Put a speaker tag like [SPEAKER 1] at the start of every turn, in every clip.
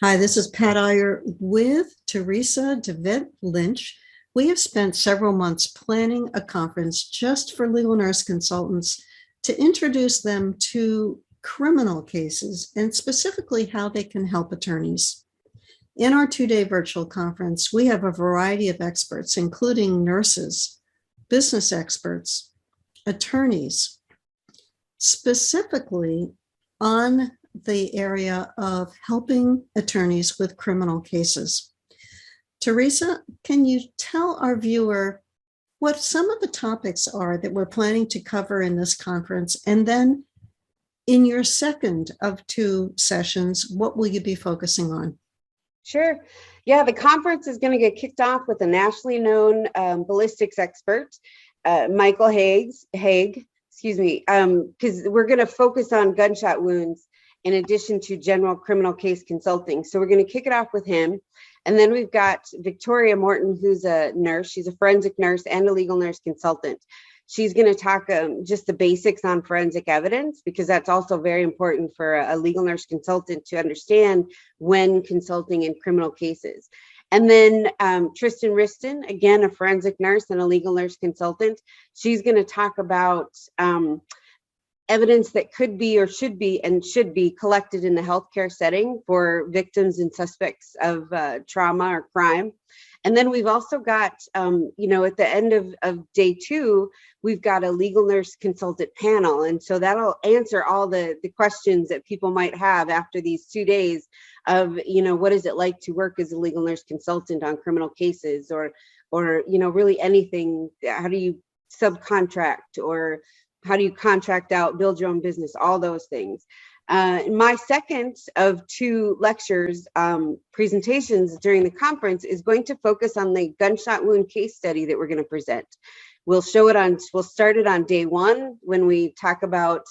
[SPEAKER 1] Hi, this is Pat Iyer with Teresa, Devitt, Lynch. We have spent several months planning a conference just for legal nurse consultants to introduce them to criminal cases and specifically how they can help attorneys. In our two-day virtual conference, we have a variety of experts, including nurses, business experts, attorneys, specifically on the area of helping attorneys with criminal cases. Teresa, can you tell our viewer what some of the topics are that we're planning to cover in this conference? And then in your second of two sessions, what will you be focusing on?
[SPEAKER 2] Sure. Yeah, the conference is going to get kicked off with a nationally known ballistics expert, Michael Haig, because we're going to focus on gunshot wounds in addition to general criminal case consulting. So we're going to kick it off with him. And then we've got Victoria Morton, who's a nurse. She's a forensic nurse and a legal nurse consultant. She's going to talk just the basics on forensic evidence, because that's also very important for a legal nurse consultant to understand when consulting in criminal cases. And then Tristan Riston, again, a forensic nurse and a legal nurse consultant. She's going to talk about evidence that could be or should be collected in the healthcare setting for victims and suspects of trauma or crime. And then we've also got, at the end of day two, we've got a legal nurse consultant panel. And so that'll answer all the questions that people might have after these 2 days of, what is it like to work as a legal nurse consultant on criminal cases or really anything. How do you subcontract, or how do you contract out, build your own business, all those things. My second of two lectures, presentations during the conference, is going to focus on the gunshot wound case study that we're going to present. We'll start it on day one when we talk about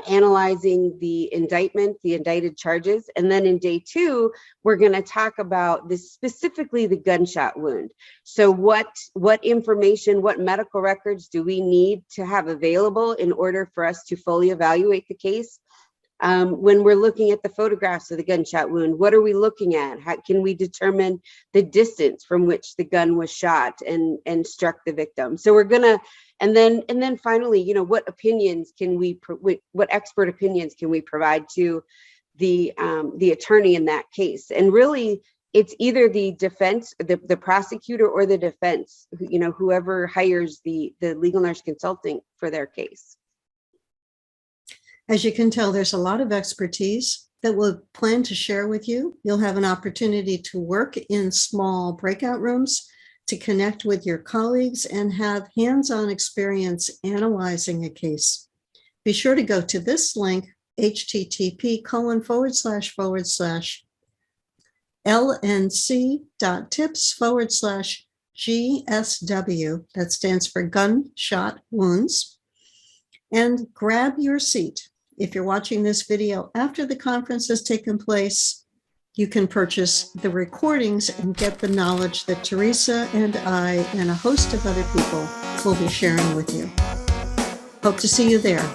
[SPEAKER 2] analyzing the indictment, the indicted charges. And then in day two, we're going to talk about specifically the gunshot wound. So what information, what medical records do we need to have available in order for us to fully evaluate the case? When we're looking at the photographs of the gunshot wound, what are we looking at? How can we determine the distance from which the gun was shot and struck the victim? So we're gonna, and then finally, what opinions what expert opinions can we provide to the attorney in that case? And really, it's either the defense, the prosecutor, or the defense, whoever hires the legal nurse consulting for their case.
[SPEAKER 1] As you can tell, there's a lot of expertise that we'll plan to share with you. You'll have an opportunity to work in small breakout rooms, to connect with your colleagues, and have hands-on experience analyzing a case. Be sure to go to this link, http://lnc.tips/GSW, that stands for gunshot wounds, and grab your seat. If you're watching this video after the conference has taken place, you can purchase the recordings and get the knowledge that Teresa and I and a host of other people will be sharing with you. Hope to see you there.